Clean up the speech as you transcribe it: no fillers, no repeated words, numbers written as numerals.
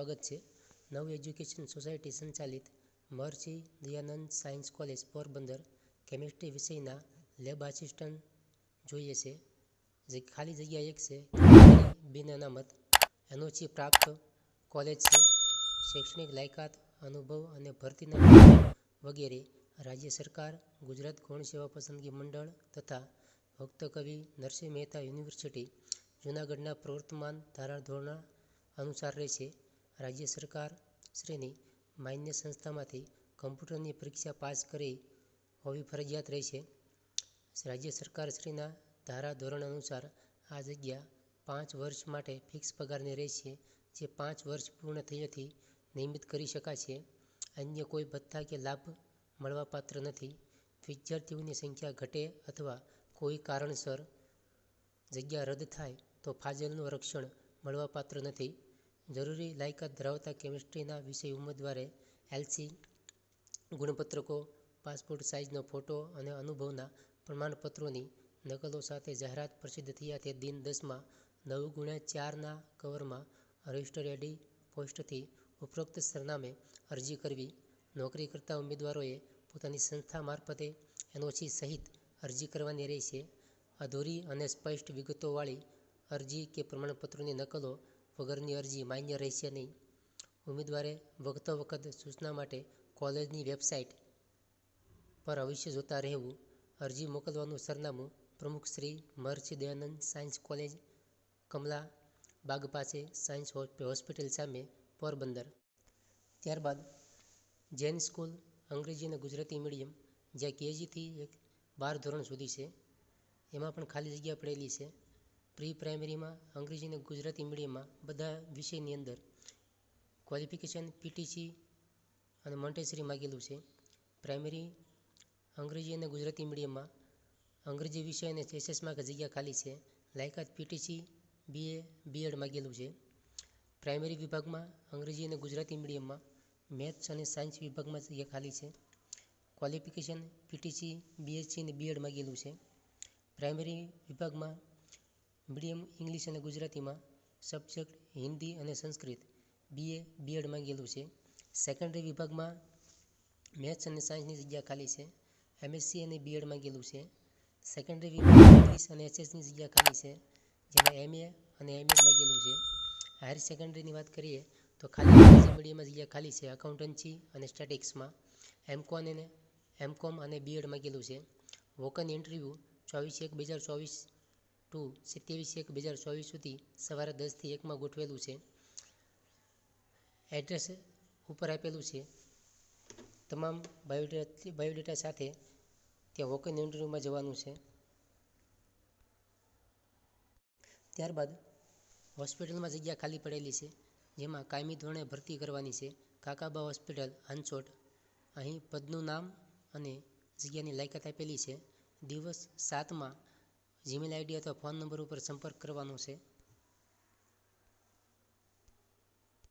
સ્વાગત છે. નવ એજ્યુકેશન સોસાયટી સંચાલિત Maharshi Dayanand science college Porbandar chemistry વિષયના લેબ આસિસ્ટન્ટ જોઈએ છે. ખાલી જગ્યા એક છે. કેટેગરી બિન અનામત એનઓસી પ્રાપ્ત કોલેજ છે. શૈક્ષણિક લાયકાત, અનુભવ અને ભરતીના નિયમો વગેરે રાજ્ય સરકાર, ગુજરાત ગૌણ સેવા પસંદગી મંડળ તથા ભક્ત કવિ નરસિંહ મહેતા યુનિવર્સિટી જૂનાગઢના પ્રવર્તમાન ધારાધોરણો અનુસાર રહેશે. રાજ્ય સરકાર શ્રીની માન્ય સંસ્થામાંથી કમ્પ્યુટરની પરીક્ષા પાસ કરી હોવી ફરજિયાત રહેશે. રાજ્ય સરકાર શ્રીના ધારાધોરણ અનુસાર આ જગ્યા 5 વર્ષ માટે ફિક્સ પગારની રહેશે, જે 5 વર્ષ પૂર્ણ થયેથી નિયમિત કરી શકાશે. અન્ય કોઈ ભથ્થા કે લાભ મળવાપાત્ર નથી. વિદ્યાર્થીઓની સંખ્યા ઘટે અથવા કોઈ કારણસર જગ્યા રદ થાય તો ફાજલનું રક્ષણ મળવાપાત્ર નથી. જરૂરી લાયકાત ધરાવતા કેમિસ્ટ્રીના વિષય ઉમેદવારે એલસી, ગુણપત્રકો, પાસપોર્ટ સાઇઝનો ફોટો અને અનુભવના પ્રમાણપત્રોની નકલો સાથે જાહેરાત પ્રસિદ્ધ થયા તે દિન 10માં 9x4ના કવરમાં રજિસ્ટર એડી પોસ્ટથી ઉપરોક્ત સરનામે અરજી કરવી. નોકરી કરતા ઉમેદવારોએ પોતાની સંસ્થા મારફતે એનઓસી સહિત અરજી કરવાની રહેશે. અધૂરી અને સ્પષ્ટ વિગતોવાળી અરજી કે પ્રમાણપત્રોની નકલો વગરની અરજી માન્ય રહેશે નહીં. ઉમેદવારે વખતો વખત સૂચના માટે કોલેજની વેબસાઇટ પર અવશ્ય જોતા રહેવું. અરજી મોકલવાનું સરનામું પ્રમુખ શ્રી મહર્ષિ દયાનંદ સાયન્સ કોલેજ, કમલા બાગ પાસે, સાયન્સ હોસ્પિટલ સામે, પોરબંદર. ત્યારબાદ જૈન સ્કૂલ અંગ્રેજી અને ગુજરાતી મીડિયમ, જ્યાં કેજીથી 12 ધોરણ સુધી છે. એમાં પણ ખાલી જગ્યા પડેલી છે. પ્રી પ્રાઇમરીમાં અંગ્રેજી અને ગુજરાતી મીડિયમમાં બધા વિષયની અંદર ક્વોલિફિકેશન પીટીસી અને મોન્ટેસરી માગેલું છે. પ્રાઇમરી અંગ્રેજી અને ગુજરાતી મીડિયમમાં અંગ્રેજી વિષય અને એસએસમાં જગ્યા ખાલી છે. લાયકાત પીટીસી, બીએ, બીએડ માગેલું છે. પ્રાઇમરી વિભાગમાં અંગ્રેજી અને ગુજરાતી મીડિયમમાં મેથ્સ અને સાયન્સ વિભાગમાં જગ્યા ખાલી છે. ક્વોલિફિકેશન પીટીસી, બીએસસી અને બીએડ માગેલું છે. પ્રાઇમરી વિભાગમાં મીડિયમ ઇંગ્લિશ અને ગુજરાતીમાં સબ્જેક્ટ હિન્દી અને સંસ્કૃત, બીએ, બીએડ માગેલું છે. સેકન્ડરી વિભાગમાં મેથ્સ અને સાયન્સની જગ્યા ખાલી છે. એમએસસી અને બીએડ માગેલું છે. સેકન્ડરી વિભાગમાં ઇંગ્લિશ અને એસએસની જગ્યા ખાલી છે, જેમાં એમએ અને એમએડ માગેલું છે. હાયર સેકન્ડરીની વાત કરીએ તો ખાલી અંગ્રેજી મીડિયમમાં જગ્યા ખાલી છે. એકાઉન્ટન્સી અને સ્ટેટિક્સમાં એમકોમ અને બીએડ માગેલું છે. વોકન ઇન્ટરવ્યૂ 24/1/2024 to 27/1/2024 સુધી સવારે 10 થી 1માં ગોઠવેલું છે. એડ્રેસ ઉપર આપેલું છે. તમામ બાયોડેટા સાથે ત્યાં વોકન ઇન્ટરવ્યૂમાં જવાનું છે. ત્યારબાદ હોસ્પિટલમાં જગ્યા ખાલી પડેલી છે, જેમાં કાયમી ધોરણે ભરતી કરવાની છે. કાકાબા હોસ્પિટલ, હાંસોટ. અહીં પદનું નામ અને જગ્યાની લાયકાત આપેલી છે. દિવસ 7માં જીમેલ આઈડી અથવા ફોન નંબર ઉપર સંપર્ક કરવાનો છે.